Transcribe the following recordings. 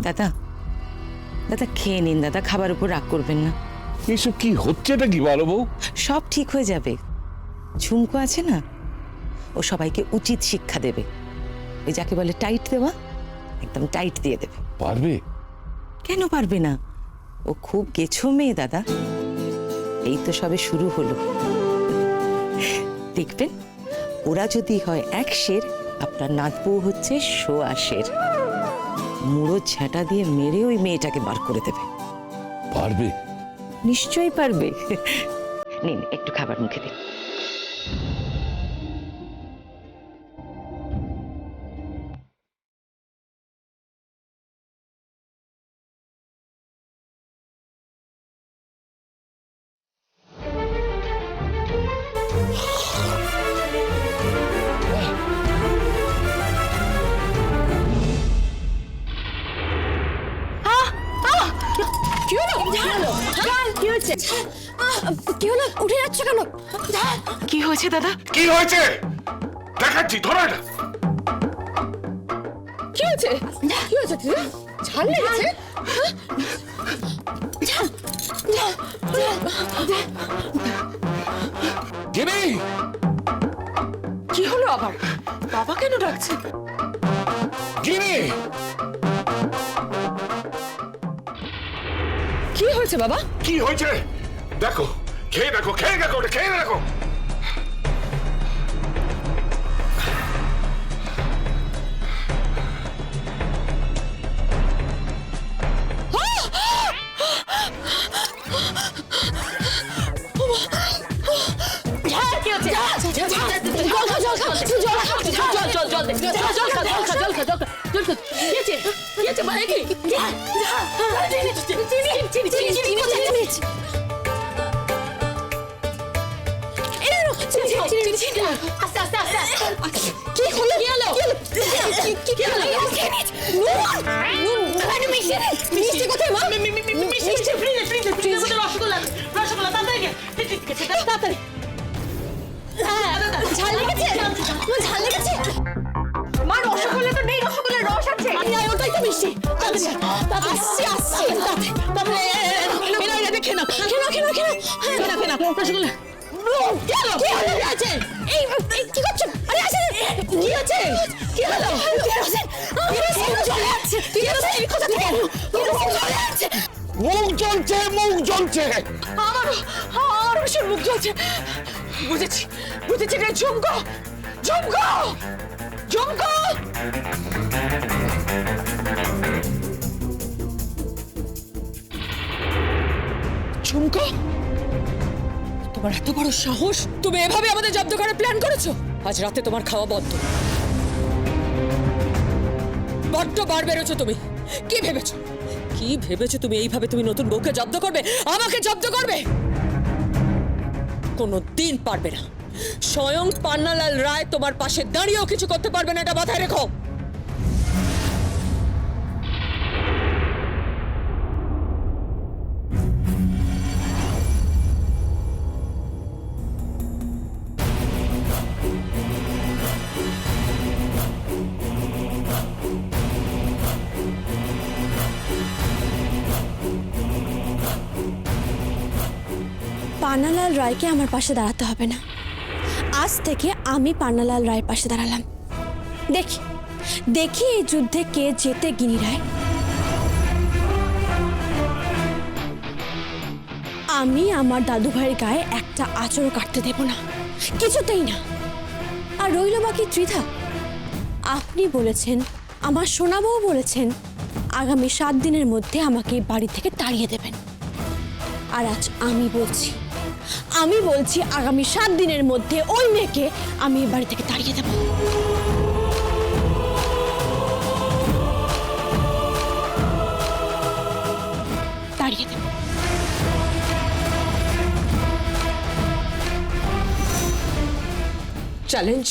দাদা দাদা খেয়ে নিন দাদা, খাবার উপর রাগ করবেন না। এসব কি হচ্ছেটা কি বলো বউ? সব ঠিক হয়ে যাবে। ঝুমকো আছে না, ও সবাইকে উচিত শিক্ষা দেবে। ওই যাকে বলে টাইট দেওয়া, একদম টাইট দিয়ে দেবে। পারবে? কেন পারবে না, ও খুব গেছো মেয়ে দাদা। এই তো সবে শুরু হলো, দেখবেন ওরা যদি হয় 1 সের, আপনার নাতবউ হচ্ছে 100 সের। মুড়ো ঝাঁটা দিয়ে মেরে ওই মেয়েটাকে বার করে দেবে। পারবে? নিশ্চয়ই পারবে। নিন একটু খাবার মুখে দিন। কি হলো? উঠে যাচ্ছ কেন? কি হয়েছে দাদা? কি হয়েছে দেখাচ্ছি, ধরো এটা। কি হয়েছে? কি হয়েছে? ঝাল লেগেছে? গিনি, কি হলো আবার? বাবা কেন ডাকছে? গিনি, কি হয়েছে বাবা? কি হয়েছে দেখো, খেয়ে দেখো, খেয়ে দেখো, ওটা খেয়ে দেখো। ঝাল লেগেছে? ঝাল লেগেছে? মা, রসগোল্লা তো নেই, রসগোল্লার রস আছে। ওটাই তো মিষ্টি। আসছি আসছি। খেয়ে নাও, রসগোল্লা। কি করছো? আরে আসে, কি আছে? কি হলো? মুখ জ্বলছে, মুখ জ্বলছে। আমার ভীষণ মুখ জ্বলছে। বুঝেছি রে, ঝুমকো। ঝুমকো, তোমার এত বড় সাহস, তুমি এভাবে আমাদের জব্দ করার প্ল্যান করেছো? আজ রাতে তোমার খাওয়া বন্ধ। বড্ড বার বেরোছো তুমি। কি ভেবেছো তুমি এইভাবে তুমি নতুন বউকে জব্দ করবে, আমাকে জব্দ করবে? কোনোদিন পারবে না। স্বয়ং পান্নালাল রায় তোমার পাশে দাঁড়িয়েও কিছু করতে পারবে না, এটা মাথায় রেখো। পান্নালাল রায়কে আমার পাশে দাঁড়াতে হবে না। আজ থেকে আমি পান্নালাল রায়ের পাশে দাঁড়ালাম। দেখি এই যুদ্ধে কে জেতে। গিনি রায়, আমি আমার দাদু ভাইয়ের গায়ে একটা আঁচড় কাটতে দেব না, কিছুতেই না। আর রইল বাকি ত্রিধা। আপনি বলেছেন, আমার সোনাবউ বলেছেন, আগামী 7 দিনের মধ্যে আমাকে এই বাড়ি থেকে তাড়িয়ে দেবেন। আর আজ আমি বলছি আগামী 7 দিনের মধ্যে ওই মেয়েকে আমি এই বাড়ি থেকে তাড়িয়ে দেব। চ্যালেঞ্জ।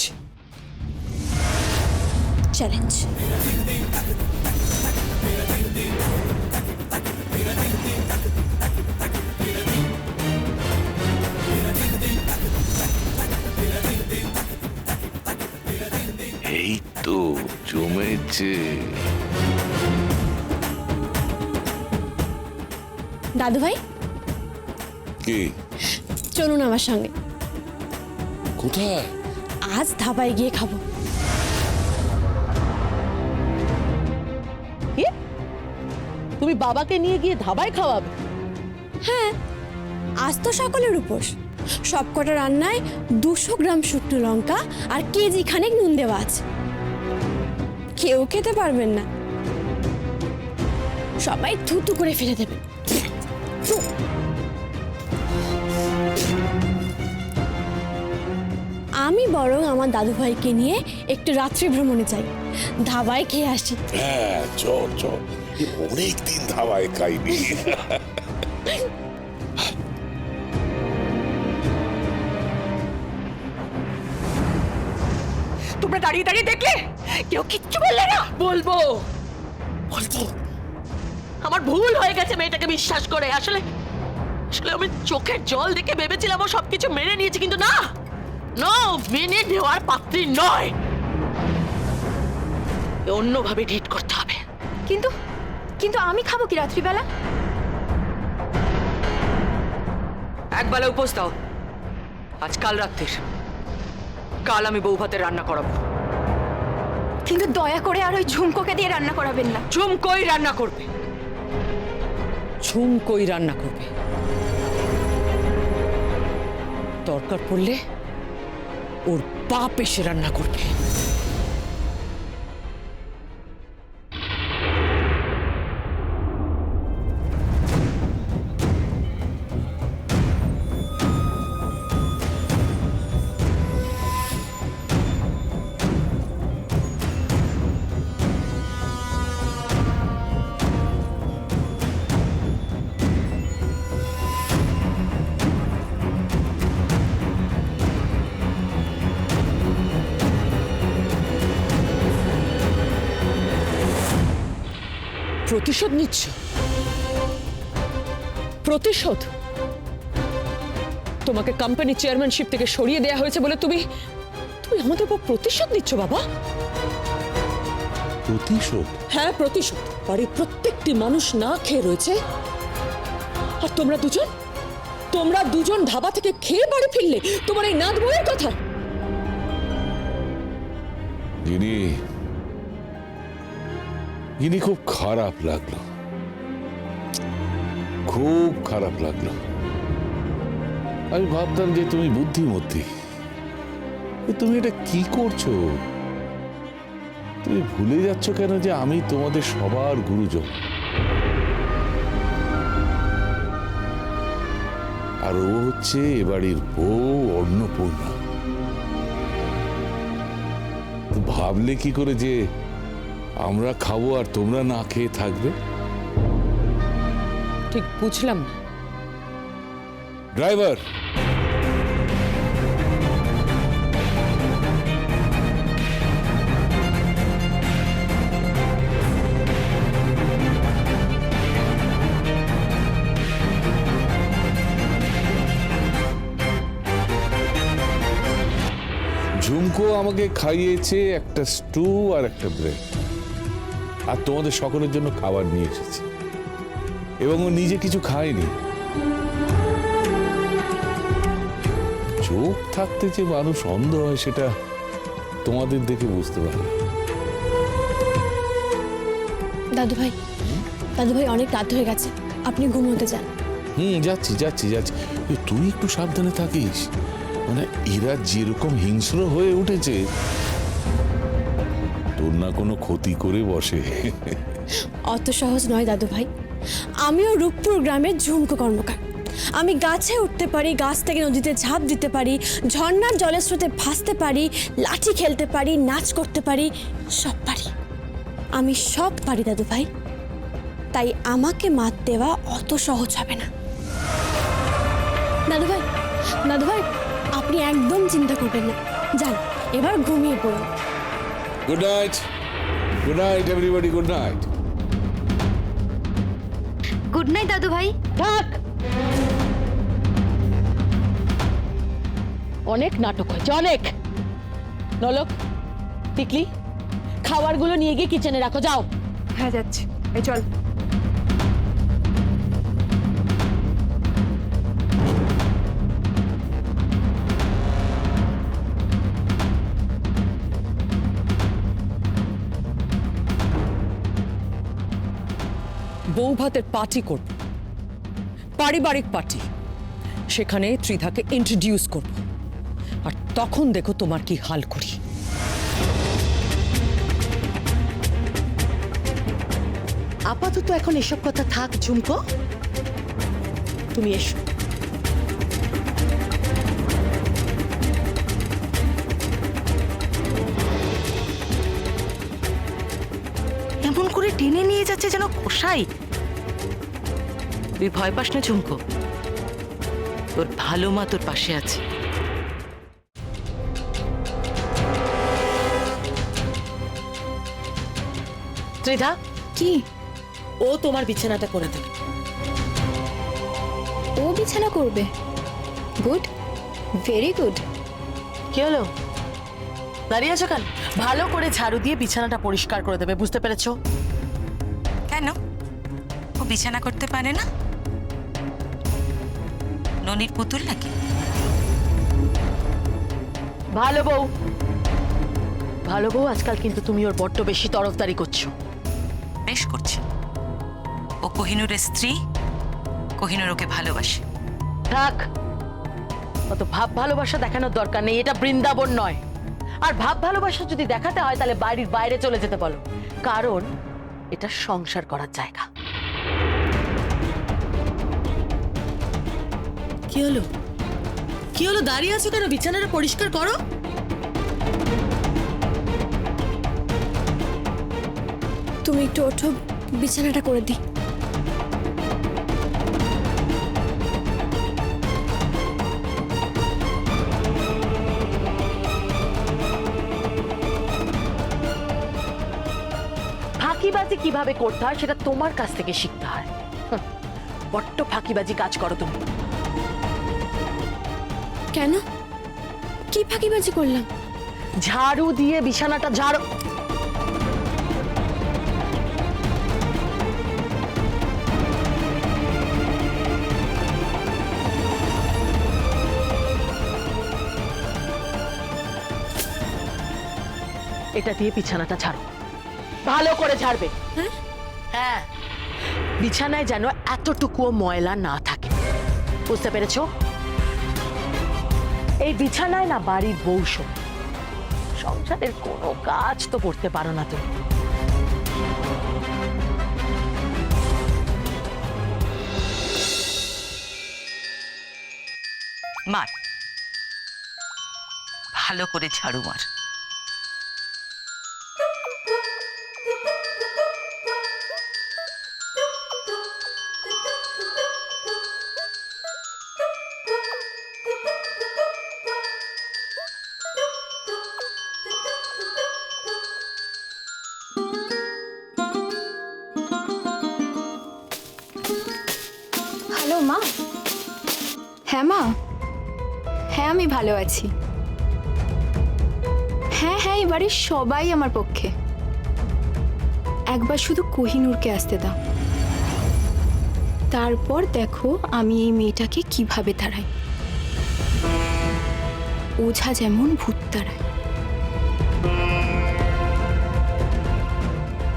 এই তো জমেছে। দাদু ভাই কি? চলুন আমার সঙ্গে, কোথায়? আজ ধাবায় গিয়ে খাবো। কি? তুমি বাবাকে নিয়ে গিয়ে ধাবায় খাওয়াবে? হ্যাঁ, আজ তো সকলের উপোস। সবকটা রান্নায় 200 গ্রাম শুকনো লঙ্কা আর কেজি খানেক নুন দেওয়া আছে। কেউ খেতে পারবেন না, সবাই থুতু করে ফেলে দেবেন। থু। আমি বরং আমার দাদু ভাইকে নিয়ে একটু রাত্রি ভ্রমণে যাই, ধাবায় খেয়ে আসি। হ্যাঁ, চল চল, অনেক দিন ধাবায় খাইনি। তোমরা দাঁড়িয়ে দাঁড়িয়ে দেখলে, কেউ কিচ্ছু বললে না? বলবো বলবো, আমার ভুল হয়ে গেছে মেয়েটাকে বিশ্বাস করে। আসলে আসলে আমি চোখের জল দেখে ভেবেছিলাম ও সবকিছু মেনে নিয়েছে, কিন্তু না, নো, মেনে নেওয়ার পাত্রী নয়। অন্যভাবে ট্রিট করতে হবে। কিন্তু কিন্তু আমি খাবো কি রাত্রিবেলা? একবেলা উপোস দাও, আজ কাল রাত্রির। কাল আমি বউ ভাতের রান্না করাবো। কিন্তু দয়া করে আর ওই ঝুমকোকে দিয়ে রান্না করাবেন না। ঝুমকোই রান্না করবে, ঝুমকোই রান্না করবে। দরকার পড়লে ওর বাপ এসে রান্না করবে। প্রতিশোধ নিচ্ছ? প্রতিশোধ? তোমাকে কোম্পানি চেয়ারম্যানশিপ থেকে সরিয়ে দেয়া হয়েছে বলে তুমি তুমি আমাদের উপর প্রতিশোধ নিচ্ছ বাবা? প্রতিশোধ? হ্যাঁ, প্রতিশোধ। বাড়ির প্রত্যেকটি মানুষ না খেয়ে রয়েছে, আর তোমরা দুজন ধাবা থেকে খেয়ে বাড়ি ফিরলে তোমার এই নাত বউয়ের কথা। ইনি খুব খারাপ লাগলো, খুব খারাপ লাগলো। আমি ভাবতাম যে তুমি বুদ্ধিমতী, তুমি এটা কি করছো? তুমি ভুলে যাচ্ছ কেন যে আমি তোমাদের সবার গুরুজন, আর ও হচ্ছে এ বাড়ির বউ অন্নপূর্ণা। ভাবলে কি করে যে আমরা খাবো আর তোমরা না খেয়ে থাকবে? ঠিক বুঝলাম না। ড্রাইভার, ঝুমকো আমাকে খাইয়েছে একটা স্টু আর একটা ব্রেড, আর তোমাদের সকলের জন্য খাবার নিয়ে এসেছে, এবং ও নিজে কিছু খায়নি। চোখ থাকতে যে মানুষ অন্ধ হয় সেটা তোমাদের দেখে বুঝতে পারে। দাদু ভাই অনেক রাত হয়ে গেছে, আপনি ঘুমোতে যান। যাচ্ছি যাচ্ছি যাচ্ছি। তুই একটু সাবধানে থাকিস, মানে এরা যেরকম হিংস্র হয়ে উঠেছে, তোর না কোনো ক্ষতি করে বসে। অত সহজ নয় দাদু ভাই, আমিও রূপপুর গ্রামের ঝুমকো কর্মকার। আমি গাছে উঠতে পারি, গাছ থেকে নদীতে ঝাঁপ দিতে পারি, ঝর্ণার জলের স্রোতে ভাসতে পারি, লাঠি খেলতে পারি, নাচ করতে পারি, সব পারি। আমি সব পারি দাদু ভাই, তাই আমাকে মাত দেওয়া অত সহজ হবে না। দাদু ভাই আপনি একদম চিন্তা করবেন না, যান এবার ঘুমিয়ে পড়ুন। Good night, good night everybody, good night. Good night দাদু ভাই। থাক, অনেক নাটক হয়েছে, অনেক। নলক, টিকলি, খাবারগুলো নিয়ে গিয়ে কিচেনে রাখো, যাও। হ্যাঁ যাচ্ছি, এই চল। বৌভাতের পার্টি করব, পারিবারিক পার্টি। সেখানে ত্রিধাকে ইন্ট্রোডিউস করব, আর তখন দেখো তোমার কি হাল করি। আপাতত এখন এসব কথা থাক ঝুমকো, তুমি এসো। এমন করে টেনে নিয়ে যাচ্ছে যেন কষাই। তুই ভয় পাস না ঝুমকো, তোর ভালো মা তোর পাশে আছে। ত্রিধা, কি? ও তোমার বিছানাটা করে দেবে। ও বিছানা করবে? Good, very good. কি হলো, দাঁড়িয়ে আছো কেন? ভালো করে ঝাড়ু দিয়ে বিছানাটা পরিষ্কার করে দেবে, বুঝতে পেরেছো? কেন, ও বিছানা করতে পারে না? ননির পুতুল নাকি? ভালো বউ, ভালো বউ। আজকাল কিন্তু তুমি ওর বড্ড বেশি তরফদারি করছো। বেশ করছে, ও কোহিনূরের স্ত্রী, কোহিনূর ওকে ভালোবাসে। থাক, অত ভাব ভালোবাসা দেখানোর দরকার নেই, এটা বৃন্দাবন নয়। আর ভাব ভালোবাসা যদি দেখাতে হয় তাহলে বাড়ির বাইরে চলে যেতে বলো, কারণ এটা সংসার করার জায়গা। কি হলো, কি হলো, দাঁড়িয়ে আছো কেন? বিছানাটা পরিষ্কার করো। তুমি একটু ওঠো, বিছানাটা করে দিই। ফাঁকিবাজি কিভাবে করতে হয় সেটা তোমার কাছ থেকে শিখতে হয়। বড্ড ফাঁকিবাজি কাজ করো তুমি। কেন, কি ফাঁকিবাজি করলাম? ঝাড়ু দিয়ে বিছানাটা ঝাড়ো। এটা দিয়ে বিছানাটা ঝাড়ো, ভালো করে ঝাড়বে। হ্যাঁ, বিছানায় যেন এতটুকুও ময়লা না থাকে, বুঝতে পেরেছো? এই বিছানায় না বাড়ির বউ শোয়, সংসারের কোনো কাজ তো করতে পারো না তুমি। মার, ভালো করে ঝাড়ু মার। হ্যালো মা। হ্যাঁ মা, হ্যাঁ আমি ভালো আছি। হ্যাঁ হ্যাঁ, এই বাড়ির সবাই আমার পক্ষে। একবার শুধু কোহিনূরকে আসতে দাও, তারপর দেখো আমি এই মেয়েটাকে কিভাবে তাড়াই। ওঝা যেমন ভূত তাড়ায়,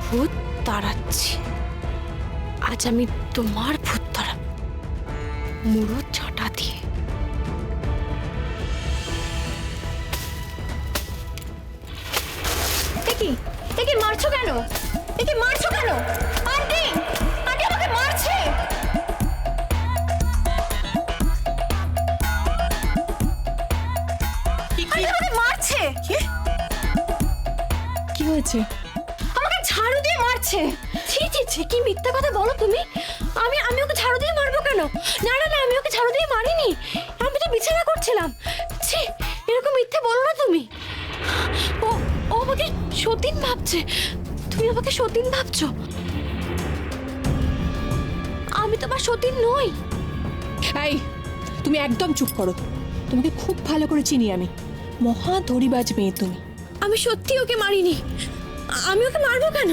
ভূত তাড়াচ্ছি। আজ আমি তোমার ভূত তাড়াবো, মুড়ো ঝাঁটা দিয়ে। একে মারছো কেন? একে মারছো কেন? আন্টি, আন্টি আমাকে মারছে। আন্টি আমাকে মারছে। কি হয়েছে? আমাকে ঝাড়ু দিয়ে মারছে। ছি ছি ছি, কি মিথ্যা কথা বলো তুমি। আমি ওকে ঝাড়ু দিয়ে মারবো কেন? না না না, আমি ওকে ঝাড়ু দিয়ে মারিনি, আমি তো বিছানা করছিলাম। ছি, এরকম মিথ্যে বলো না তুমি। ও ও আমাকে সতীন ভাবছে। তুমি আমাকে সতীন ভাবছো? আমি তোমার সতীন নই। এই, তুমি একদম চুপ করো। তোমাকে খুব ভালো করে চিনি আমি, মহা ধরিবাজ মেয়ে তুমি। আমি সত্যি ওকে মারিনি। আমি ওকে মারবো কেন?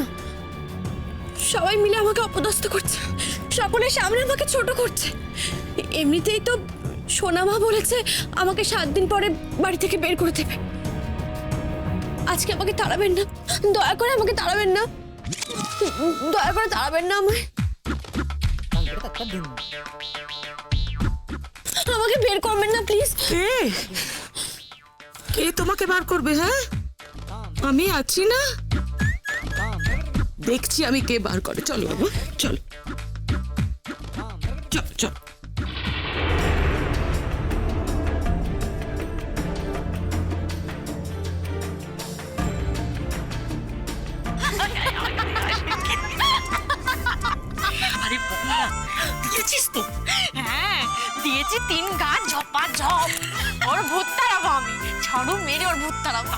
সবাই মিলে আমাকে অপদস্থ করছে, সকলের সামনে আমাকে ছোট করছে। এমনিতেই তো সোনামা বলেছে আমাকে 7 দিন পরে বাড়ি থেকে বের করে দেবে। আজকে আমাকে তাড়াবেন না, দয়া করে আমাকে তাড়াবেন না, দয়া করে তাড়াবেন না আমায়। টাকা দিন। আমাকে বের করবেন না প্লিজ। কে কে তোমাকে বার করবে? হ্যাঁ, আমি আছি না, দেখছি আমি কে বার করে। চলো বাবু, চলো চল চল। আরে বাবা, দিয়েছিস তো? হ্যাঁ দিয়েছি, 3 গাছ ঝপা ঝপ। ওর ভূত তাড়াবো আমি, ঝাড়ু মেরে ওর ভূত তাড়াবো।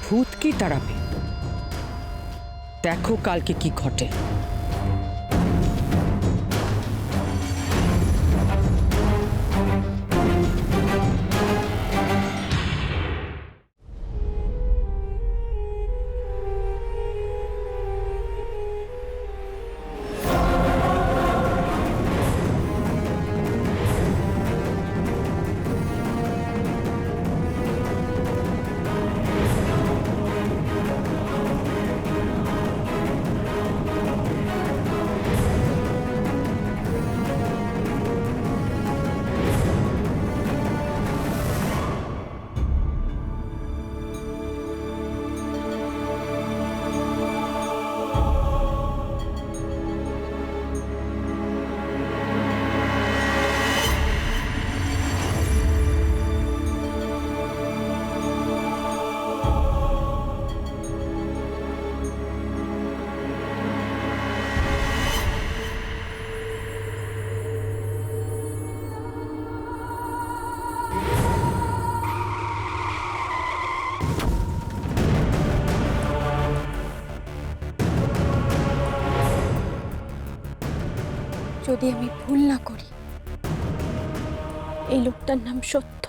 ভূত কি তাড়াবে? দেখো কালকে কি ঘটে। যদি আমি ভুল না করি, এই লোকটার নাম সত্য।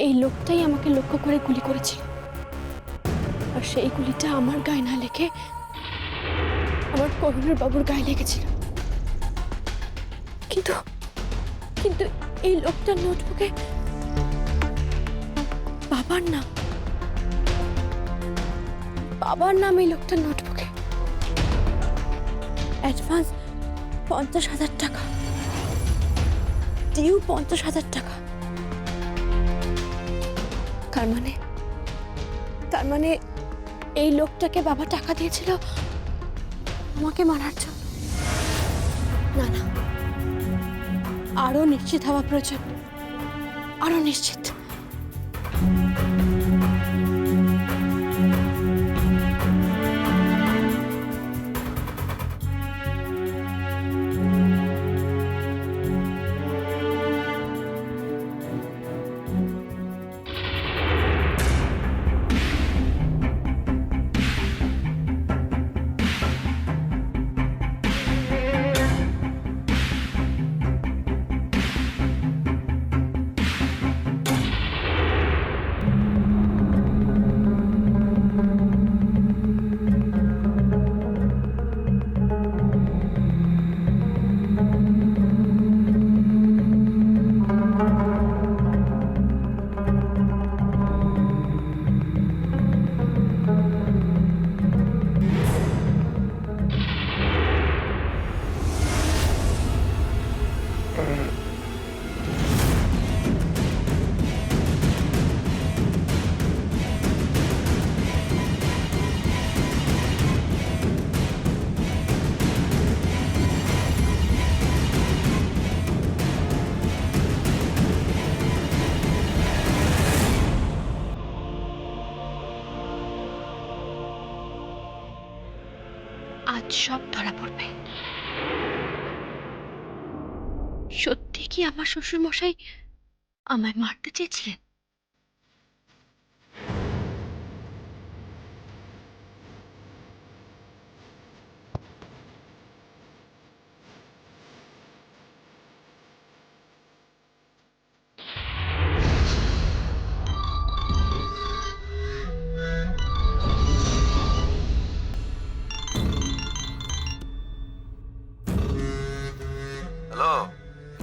এই লোকটাই আমাকে লক্ষ্য করে গুলি করেছিল, আর সেই গুলিটা আমার গায়ে না লেগে আমার করুণের বাবুর গায়ে লেগেছিল। কিন্তু কিন্তু এই লোকটার নোটবুকে বাবার নাম, এই লোকটার নোটবুকে। অ্যাডভান্স 50,000 টাকা, ডিউ 50,000 টাকা। তার মানে এই লোকটাকে বাবা টাকা দিয়েছিল আমাকে মারার জন্য। না না, আরো নিশ্চিত হওয়া প্রয়োজন, আরো নিশ্চিত। আজ সব ধরা পড়বে। সত্যি কি আমার শ্বশুর মশাই আমায় মারতে চেয়েছিলেন?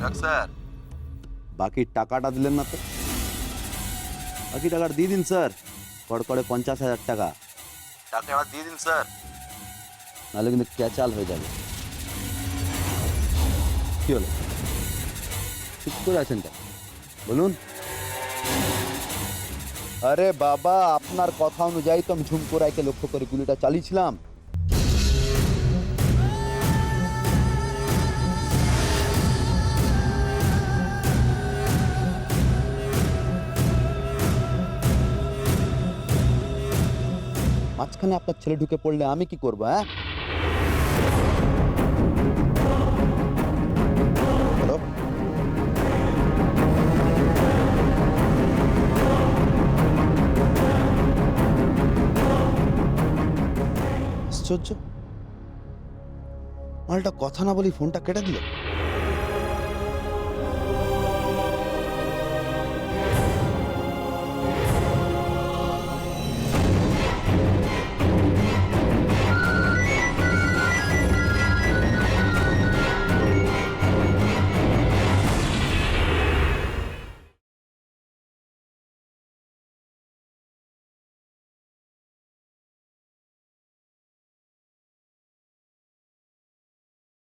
হ্যালো স্যার, বাকি টাকাটা দিলেন না তো? বাকি টাকাটা দিয়ে দিন স্যার, কড়কড়ে 50,000 টাকা টাকাটা দিয়ে দিন স্যার, নাহলে কিন্তু ক্যাচাল হয়ে যাবে। কি হলো, চুপ করে আছেন কেন, বলুন। আরে বাবা, আপনার কথা অনুযায়ী তো আমি ঝুমকো রায়কে লক্ষ্য করে গুলিটা চালিয়েছিলাম। মাঝখানে আপনার ছেলে ঢুকে পড়লে আমি কি করবো? হ্যাঁ, হ্যালো, আশ্চর্য, মালটা কথা না বলি ফোনটা কেটে দিল।